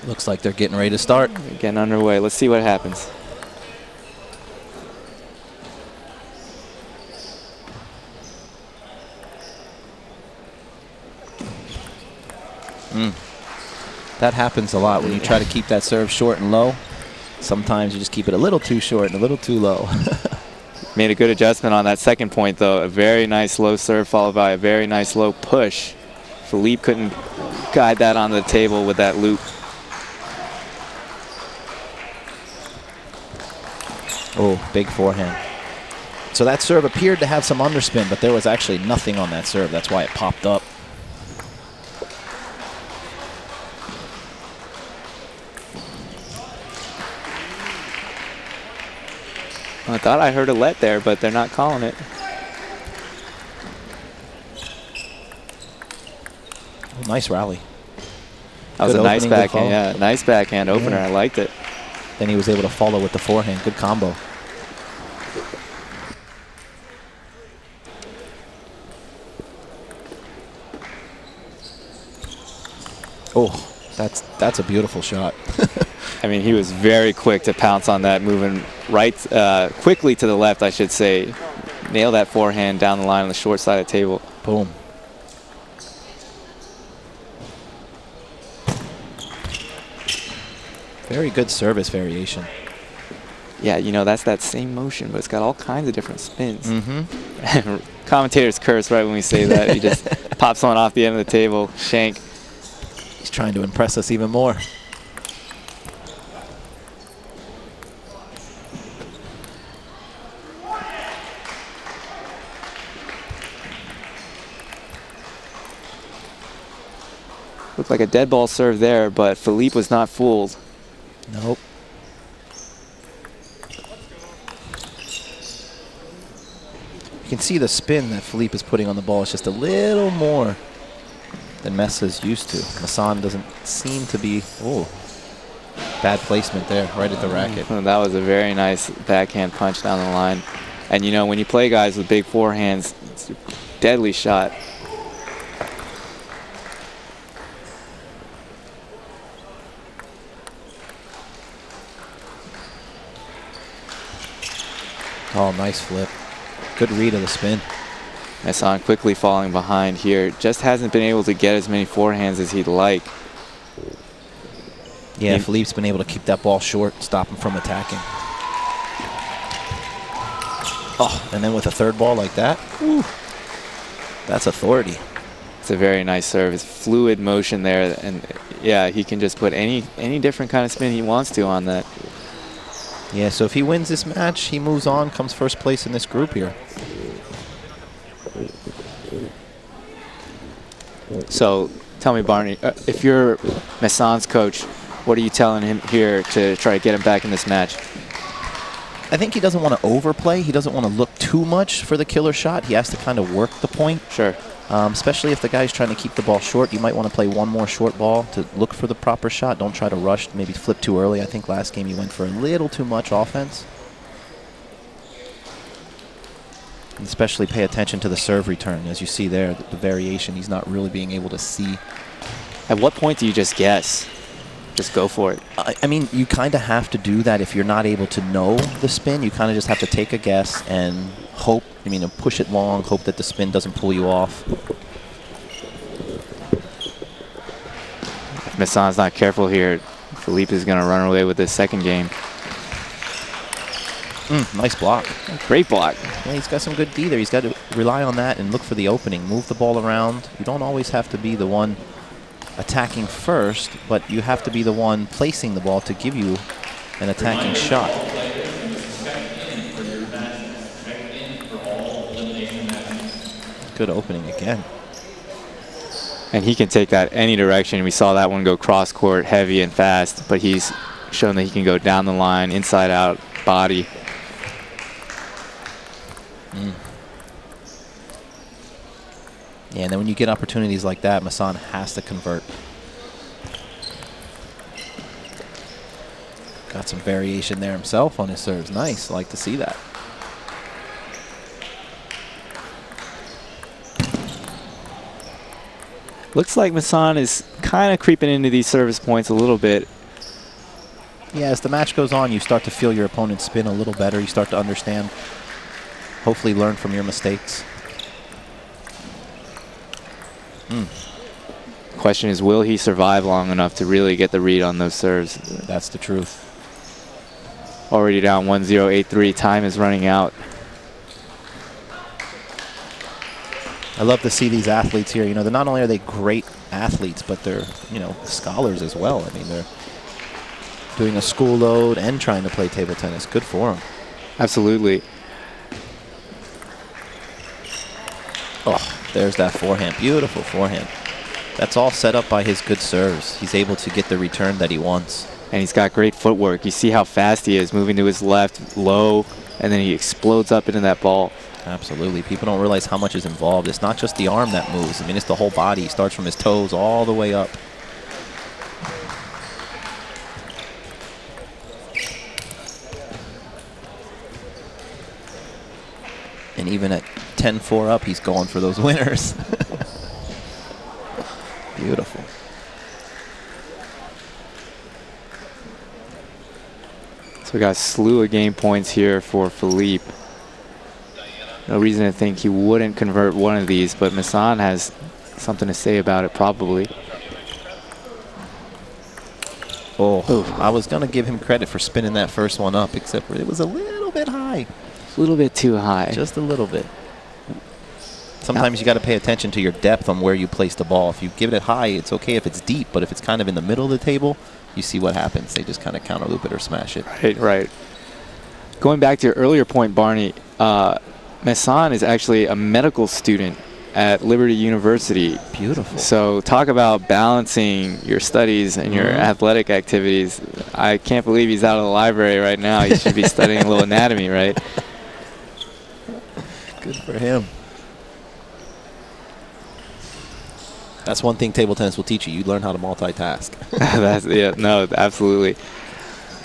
Looks like they're getting ready to start. Getting underway. Let's see what happens. That happens a lot when you try to keep that serve short and low. Sometimes you just keep it a little too short and a little too low. Made a good adjustment on that second point, though. A very nice low serve followed by a very nice low push. Filip couldn't guide that on the table with that loop. Oh, big forehand. So that serve appeared to have some underspin, but there was actually nothing on that serve. That's why it popped up. I thought I heard a let there, but they're not calling it. Oh, nice rally. That was a nice backhand. Yeah, nice backhand opener. Yeah. I liked it. Then he was able to follow with the forehand. Good combo. Oh, that's a beautiful shot. I mean, he was very quick to pounce on that, moving right quickly to the left, I should say. Nail that forehand down the line on the short side of the table. Boom. Very good service variation. Yeah, you know, that's that same motion, but it's got all kinds of different spins. Mm-hmm. Commentators curse right when we say that. He just pops one off the end of the table, shank. He's trying to impress us even more. Looked like a dead ball serve there, but Filip was not fooled. Nope. You can see the spin that Filip is putting on the ball. It's just a little more than Messah's used to. Messanh doesn't seem to be... Oh, bad placement there, right at the racket. That was a very nice backhand punch down the line. And, you know, when you play guys with big forehands, it's a deadly shot. Oh, nice flip. Good read of the spin. Messanh quickly falling behind here. Just hasn't been able to get as many forehands as he'd like. Yeah, Filip's been able to keep that ball short, stop him from attacking. Oh, and then with a third ball like that, whew, that's authority. It's a very nice serve. It's fluid motion there, and yeah, he can just put any different kind of spin he wants to on that. Yeah, so if he wins this match, he moves on, comes first place in this group here. So tell me, Barney, if you're Messanh's coach, what are you telling him here to try to get him back in this match? I think he doesn't want to overplay. He doesn't want to look too much for the killer shot. He has to kind of work the point. Sure. Especially if the guy's trying to keep the ball short. You might want to play one more short ball to look for the proper shot. Don't try to rush, maybe flip too early. I think last game he went for a little too much offense. And especially pay attention to the serve return. As you see there, the variation, he's not really being able to see. At what point do you just guess? Just go for it. I mean, you kind of have to do that if you're not able to know the spin. You kind of just have to take a guess and hope, push it long, hope that the spin doesn't pull you off. If Messah's not careful here, Filip is going to run away with this second game. Nice block. Great block. Yeah, he's got some good D there. He's got to rely on that and look for the opening. Move the ball around. You don't always have to be the one attacking first, but you have to be the one placing the ball to give you an attacking shot. Good opening again. And he can take that any direction. We saw that one go cross court heavy and fast, but he's shown that he can go down the line, inside out, body. Yeah, and then when you get opportunities like that, Messanh has to convert. Got some variation there himself on his serves. Nice. I like to see that. Looks like Messanh is kind of creeping into these service points a little bit. Yeah, as the match goes on, you start to feel your opponent's spin a little better. You start to understand, hopefully learn from your mistakes. Question is, will he survive long enough to really get the read on those serves? That's the truth. Already down 1-0, 8-3. Time is running out. I love to see these athletes here. You know, they're not only are they great athletes, but they're, you know, scholars as well. I mean, they're doing a school load and trying to play table tennis. Good for them. Absolutely. Oh, there's that forehand. Beautiful forehand. That's all set up by his good serves. He's able to get the return that he wants. And he's got great footwork. You see how fast he is, moving to his left, low, and then he explodes up into that ball. Absolutely. People don't realize how much is involved. It's not just the arm that moves. I mean, it's the whole body. He starts from his toes all the way up. And even at 10-4 up, he's going for those winners. Beautiful. So we got a slew of game points here for Filip. No reason to think he wouldn't convert one of these, but Messanh has something to say about it probably. Oh, I was going to give him credit for spinning that first one up, except for it was a little bit high. A little bit too high. Just a little bit. Sometimes you got to pay attention to your depth on where you place the ball. If you give it high, it's okay if it's deep, but if it's kind of in the middle of the table, you see what happens. They just kind of counter loop it or smash it. Right, right. Going back to your earlier point, Barney, Messanh is actually a medical student at Liberty University. Beautiful. So talk about balancing your studies and your athletic activities. I can't believe he's out of the library right now. He should be studying a little anatomy, right? Good for him. That's one thing table tennis will teach you. You learn how to multitask. Yeah, no, absolutely.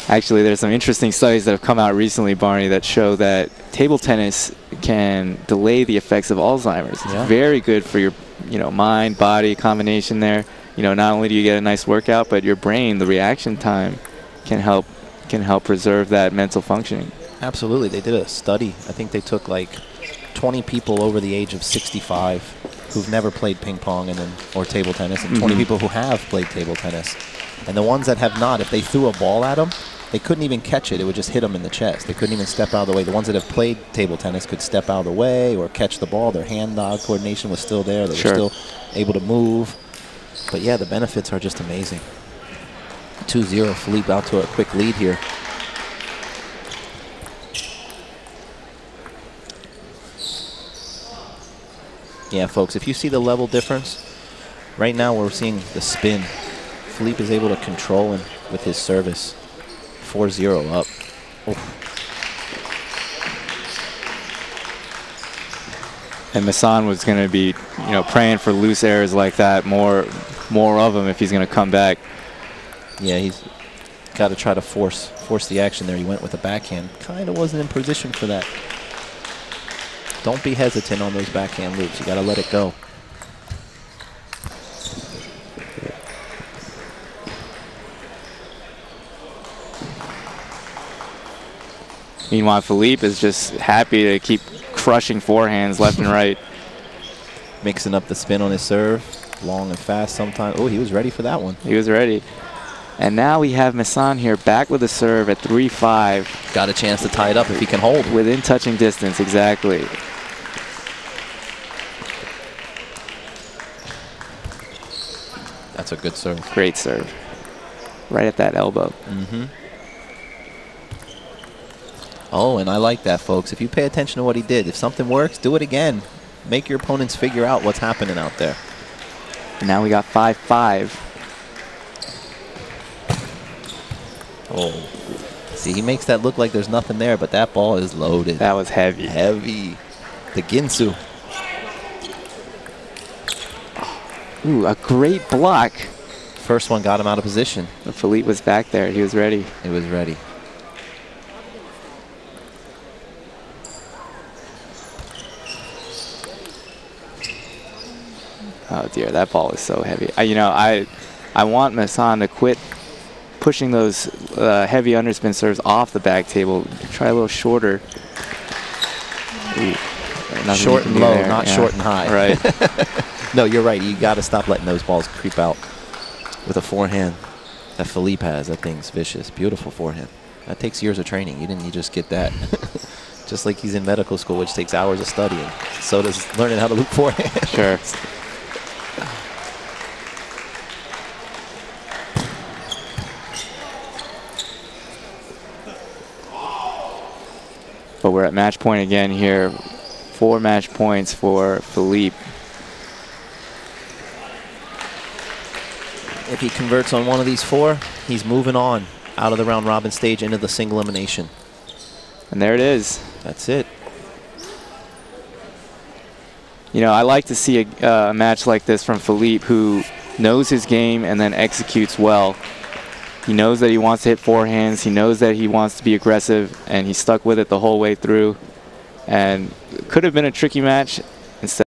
Actually, there's some interesting studies that have come out recently, Barney, that show that table tennis can delay the effects of Alzheimer's. It's very good for your, mind, body combination there. Not only do you get a nice workout, but your brain, the reaction time, can help preserve that mental functioning. Absolutely. They did a study. I think they took like 20 people over the age of 65 who've never played ping pong or table tennis, and 20 people who have played table tennis. And the ones that have not, if they threw a ball at them, they couldn't even catch it. It would just hit them in the chest. They couldn't even step out of the way. The ones that have played table tennis could step out of the way or catch the ball. Their hand-eye coordination was still there. They were still able to move. But, yeah, the benefits are just amazing. 2-0, Filip out to a quick lead here. Yeah, folks, if you see the level difference, right now we're seeing the spin. Filip is able to control him with his service. 4-0 up. And Messanh was going to be, praying for loose errors like that, more of them if he's going to come back. Yeah, he's got to try to force the action there. He went with a backhand. Kind of wasn't in position for that. Don't be hesitant on those backhand loops. You got to let it go. Meanwhile, Filip is just happy to keep crushing forehands left and right. Mixing up the spin on his serve. Long and fast sometimes. Oh, he was ready for that one. He was ready. And now we have Messanh here back with a serve at 3-5. Got a chance to tie it up if he can hold. Within touching distance, exactly. That's a good serve. Great serve. Right at that elbow. Oh, and I like that, folks. If you pay attention to what he did, if something works, do it again. Make your opponents figure out what's happening out there. And now we got 5-5. Oh. See, he makes that look like there's nothing there, but that ball is loaded. That was heavy. Heavy. The Ginsu. Ooh, a great block. First one got him out of position. Filip was back there. He was ready. He was ready. Oh dear, that ball is so heavy. I want Messanh to quit pushing those heavy underspin serves off the back table. Try a little shorter. Ooh, short and low, not short and high. Right. No, you're right. You got to stop letting those balls creep out with a forehand that Filip has. That thing's vicious. Beautiful forehand. That takes years of training. You just get that. Just like he's in medical school, which takes hours of studying. So does learning how to loop forehand. Sure. But we're at match point again here. 4 match points for Filip. If he converts on one of these 4, he's moving on out of the round robin stage into the single elimination. And there it is. That's it. You know, I like to see a match like this from Filip, who knows his game and then executes well. He knows that he wants to hit forehands. He knows that he wants to be aggressive, and he stuck with it the whole way through. And it could have been a tricky match. Instead